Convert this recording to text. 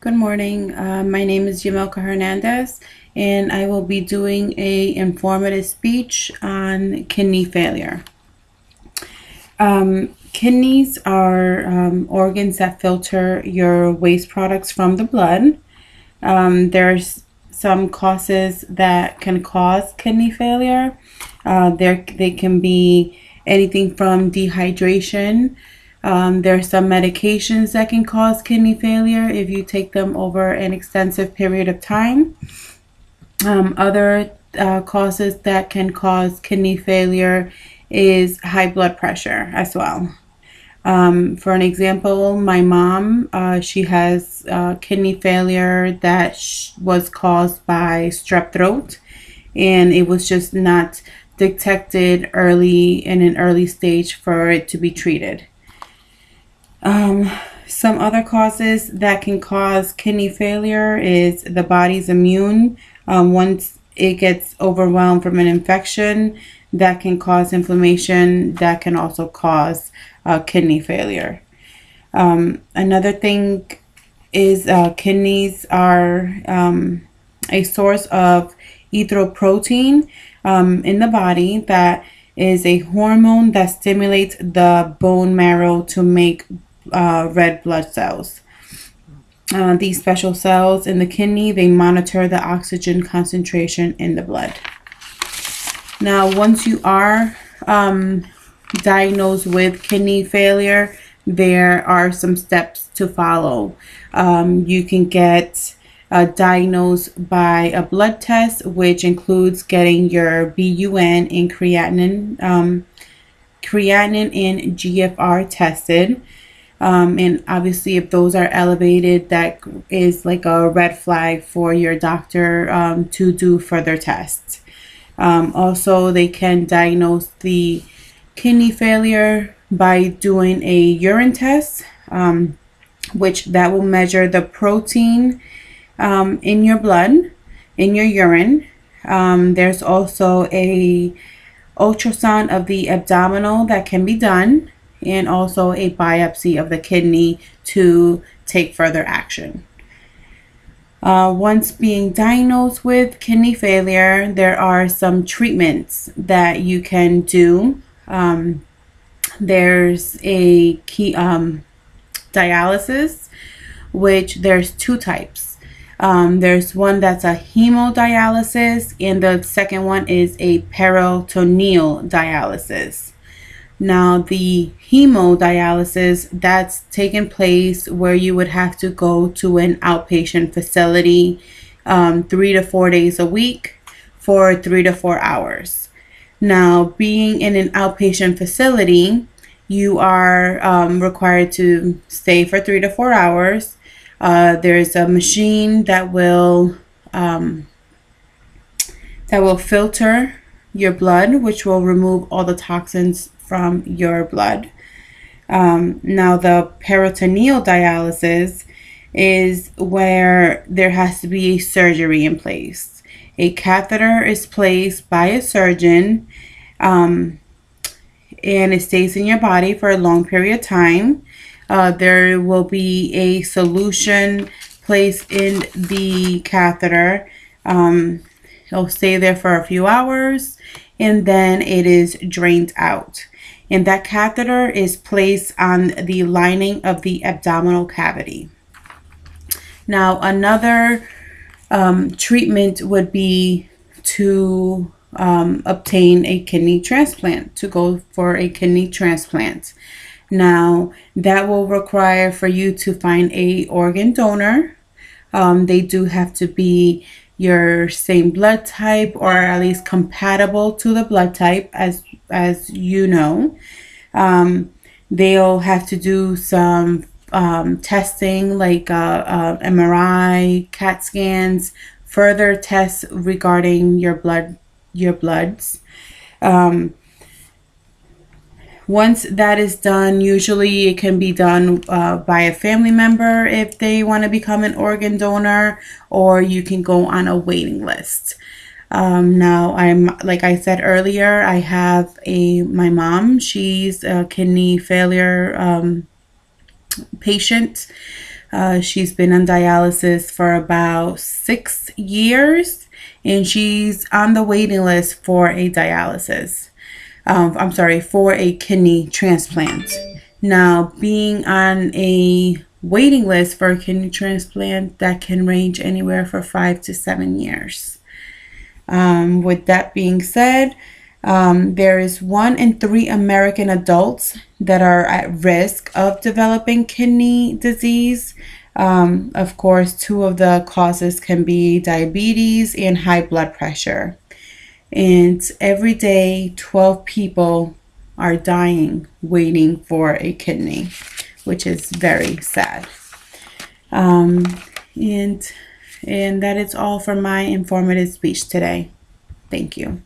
Good morning. My name is Yamelka Hernandez, and I will be doing a informative speech on kidney failure. Kidneys are organs that filter your waste products from the blood. There's some causes that can cause kidney failure. They can be anything from dehydration. There are some medications that can cause kidney failure if you take them over an extensive period of time. Other causes that can cause kidney failure is high blood pressure as well. For an example, my mom, she has kidney failure that was caused by strep throat, and it was just not detected early in an early stage for it to be treated. Some other causes that can cause kidney failure is the body's immune. Once it gets overwhelmed from an infection, that can cause inflammation. That can also cause kidney failure. Another thing is kidneys are a source of erythropoietin in the body that is a hormone that stimulates the bone marrow to make red blood cells. These special cells in the kidney, they monitor the oxygen concentration in the blood. Now, once you are diagnosed with kidney failure, there are some steps to follow. You can get diagnosed by a blood test, which includes getting your BUN and creatinine and GFR tested. And obviously, if those are elevated, that is like a red flag for your doctor to do further tests. Also, they can diagnose the kidney failure by doing a urine test, which that will measure the protein in your blood, in your urine. There's also a ultrasound of the abdominal that can be done, and also a biopsy of the kidney to take further action. Once being diagnosed with kidney failure, there are some treatments that you can do. There's a dialysis, which there's two types. There's one that's a hemodialysis, and the second one is a peritoneal dialysis. Now, the hemodialysis, that's taking place where you would have to go to an outpatient facility 3 to 4 days a week for 3 to 4 hours. Now, being in an outpatient facility, you are required to stay for 3 to 4 hours. There's a machine that will filter your blood, which will remove all the toxins from your blood. Now, the peritoneal dialysis is where there has to be a surgery in place. A catheter is placed by a surgeon, and it stays in your body for a long period of time. There will be a solution placed in the catheter. It'll stay there for a few hours, and then it is drained out. And that catheter is placed on the lining of the abdominal cavity. Now, another treatment would be to obtain a kidney transplant, to go for a kidney transplant. Now, that will require for you to find a organ donor. They do have to be your same blood type, or at least compatible to the blood type, as you know. They'll have to do some testing like MRI, CAT scans, further tests regarding your bloods. Once that is done, usually it can be done by a family member if they want to become an organ donor, or you can go on a waiting list. Now, like I said earlier, I have my mom. She's a kidney failure patient. She's been on dialysis for about 6 years, and she's on the waiting list for a dialysis. For a kidney transplant. Now, being on a waiting list for a kidney transplant, that can range anywhere from 5 to 7 years. With that being said, there is 1 in 3 American adults that are at risk of developing kidney disease. Of course, 2 of the causes can be diabetes and high blood pressure. And every day, 12 people are dying waiting for a kidney, which is very sad. And that is all for my informative speech today. Thank you.